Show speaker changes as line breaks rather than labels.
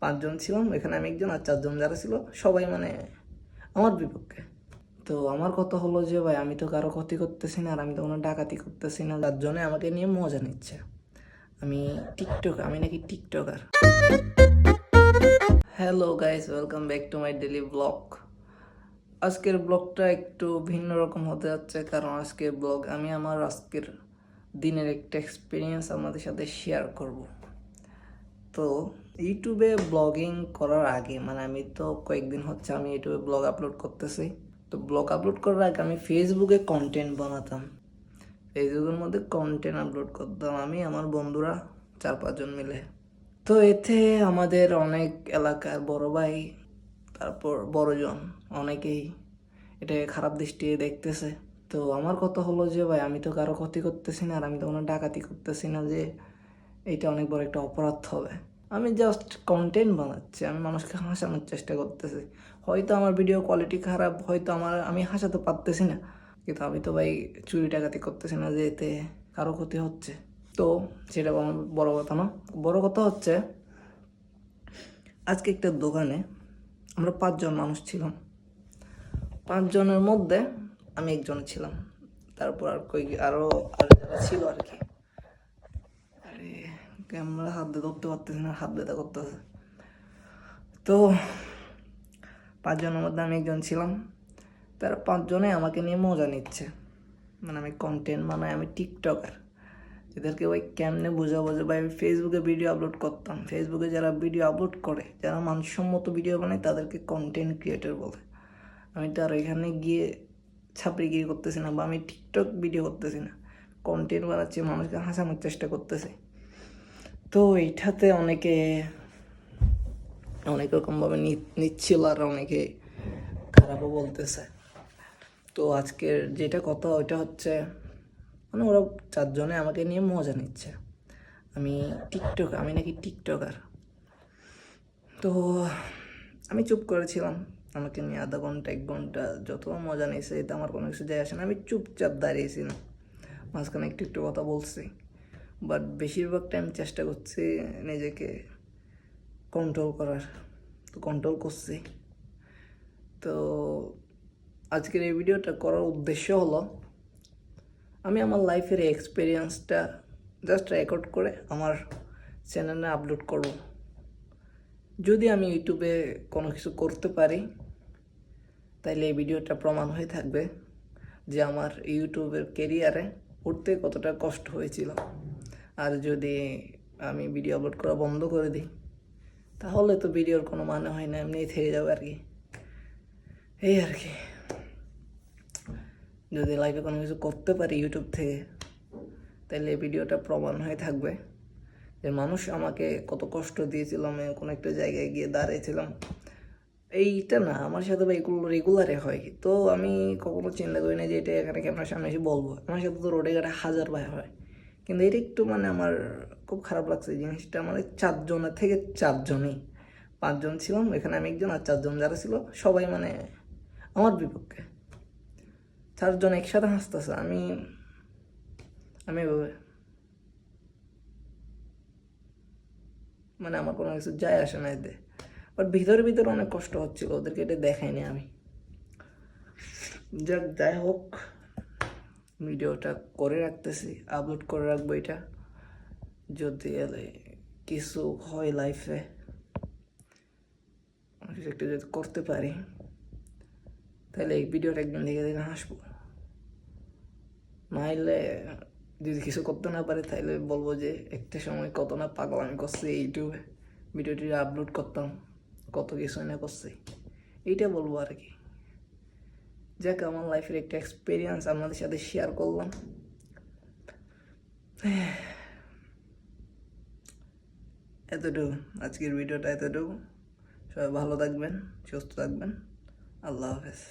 5 জন ছিলাম, এখানে আমি একজন আর 4 জন যারা ছিল সবাই মানে আমার বিপক্ষে। তো আমার কথা হলো যে ভাই আমি তো কারো ক্ষতি করতেছি না, আর আমি তো কোনো ডাকাতি করতেছি না, 4 জনে আমাকে নিয়ে মজা নিচ্ছে। আমি নাকি TikToker. Hello guys, welcome back to my daily blog. আজকের ব্লগটা একটু ভিন্ন রকম হতে যাচ্ছে, কারণ আজকের ব্লগ আমি আমার আজকের দিনের একটা এক্সপিরিয়েন্স আপনাদের সাথে শেয়ার করব। তো ইউটিউবে ব্লগিং করার আগে মানে আমি তো কয়েকদিন হচ্ছে আমি ইউটিউবে ব্লগ আপলোড করতেছি। তো ব্লগ আপলোড করার আগে আমি ফেসবুকে কন্টেন্ট বানাতাম, ফেসবুকের মধ্যে কন্টেন্ট আপলোড করতাম আমি আমার বন্ধুরা 4-5 জন মিলে। তো এতে আমাদের অনেক এলাকার বড় ভাই, তারপর বড়জন অনেকেই এটাকে খারাপ দৃষ্টিতে দেখতেছে। তো আমার কথা হলো যে ভাই আমি তো কারো ক্ষতি করতেছি না, আর আমি তো কোনো ডাকাতি করতেছি না যে এইটা অনেক বড় একটা অপরাধ হবে। আমি জাস্ট কন্টেন্ট বানাচ্ছি, আমি মানুষকে হাসানোর চেষ্টা করতেছি। হয়তো আমার ভিডিও কোয়ালিটি খারাপ, হয়তো আমি হাসাতে পারতেছি না, কিন্তু আমি তো ভাই চুরি ডাকাতি করতেছি না যে এতে কারো ক্ষতি হচ্ছে। তো সেটা বড় কথা না, বড় কথা হচ্ছে আজকে একটা দোকানে আমরা 5 জন মানুষ ছিলাম। 5 জনের মধ্যে আমি একজন ছিলাম, তারপর আরো যারা ছিল আর কি। আরে ক্যামেরা হাত দিয়ে ধরতে পারতেছি না, হাত ব্যথা করতেছে। তো 5 জনের মধ্যে আমি একজন ছিলাম, তারা 5 জনে আমাকে নিয়ে মজা নিচ্ছে। মানে আমি কন্টেন্ট বানাই, আমি টিকটকার। এদেরকে ওই কেমনে বোঝাবো যে ভাই আমি ফেসবুকে ভিডিও আপলোড করতাম। ফেসবুকে যারা ভিডিও আপলোড করে, যারা মানসম্মত ভিডিও বানায়, তাদেরকে কন্টেন্ট ক্রিয়েটর বলে। আমি তো আর এখানে গিয়ে ছাপড়িগিরি করতেছি না, বা আমি টিকটক ভিডিও করতেছি না, কন্টেন্ট বানাচ্ছি, মানুষকে হাসানোর চেষ্টা করতেছি। তো এইটাতে অনেক রকমভাবে নিচ্ছিল, আর অনেকে খারাপও বলতেছে। তো আজকের যেটা কথা ওইটা হচ্ছে মানে ওরা 4 জনে আমাকে নিয়ে মজা নিচ্ছে। আমি নাকি টিকটকার। তো আমি চুপ করেছিলাম, আমাকে নিয়ে আধা ঘন্টা 1 ঘন্টা যত মজা নিয়েছে এতে আমার কোনো কিছু যায় আসে না। আমি চুপচাপ দাঁড়িয়েছিলাম, মাঝখানে একটু একটু কথা বলছি, বাট বেশিরভাগ টাইম চেষ্টা করছি নিজেকে কন্ট্রোল করার। তো কন্ট্রোল করছি। তো আজকের এই ভিডিওটা করার উদ্দেশ্য হলো আমি আমার লাইফের এক্সপিরিয়েন্সটা জাস্ট রেকর্ড করে আমার চ্যানেলে আপলোড করব। যদি আমি ইউটিউবে কোনো কিছু করতে পারি তাইলে এই ভিডিওটা প্রমাণ হয়ে থাকবে যে আমার ইউটিউবের কেরিয়ারে উঠতে কতটা কষ্ট হয়েছিল। আর যদি আমি ভিডিও আপলোড করা বন্ধ করে দিই তাহলে তো ভিডিওর কোনো মানে হয় না, এমনিই থেকে যাবে আর কি। এই আর কি, যদি লাইফে কোনো কিছু করতে পারি ইউটিউব থেকে তাহলে এই ভিডিওটা প্রমাণ হয়ে থাকবে যে মানুষ আমাকে কত কষ্ট দিয়েছিল। আমি কোনো একটা জায়গায় গিয়ে দাঁড়িয়েছিলাম, এইটা না আমার সাথে বা এগুলো রেগুলারে হয়। তো আমি কখনো চিন্তা করি না যে এটা এখানে ক্যামেরার সামনে এসে বলবো। আমার সাথে তো রোডে ঘাটে হাজার ভাই হয়, কিন্তু এটা একটু মানে আমার খুব খারাপ লাগছে জিনিসটা। মানে 4 জনের থেকে 4 জনই, 5 জন ছিলাম, এখানে আমি একজন আর 4 জন যারা ছিল সবাই মানে আমার বিপক্ষে। 4 জন একসাথে হাসতেছে, আমি এভাবে মানে আমার কোনো কিছু যায় আসে না এতে। বাট ভিতরে ভিতরে অনেক কষ্ট হচ্ছিল, ওদেরকে এটা দেখাইনি আমি। যাই হোক, ভিডিওটা করে রাখতেছি, আপলোড করে রাখবো এটা। যদি কিছু হয় লাইফে, একটা যদি করতে পারি তাহলে এই ভিডিওটা একদিন দেখে দেখে হাসবো। নাহলে যদি কিছু করতে না পারি তাহলে বলবো যে একটা সময় কত না পাগলামি করছি ইউটিউবে, ভিডিওটি আপলোড করতাম, কত কিছু না করছি, এইটা বলবো আর কি। যাক, আমার লাইফের একটা এক্সপিরিয়েন্স আপনাদের সাথে শেয়ার করলাম। এতটুকু আজকের ভিডিওটা, এতটুকু। সবাই ভালো থাকবেন, সুস্থ থাকবেন। আল্লাহ হাফেজ।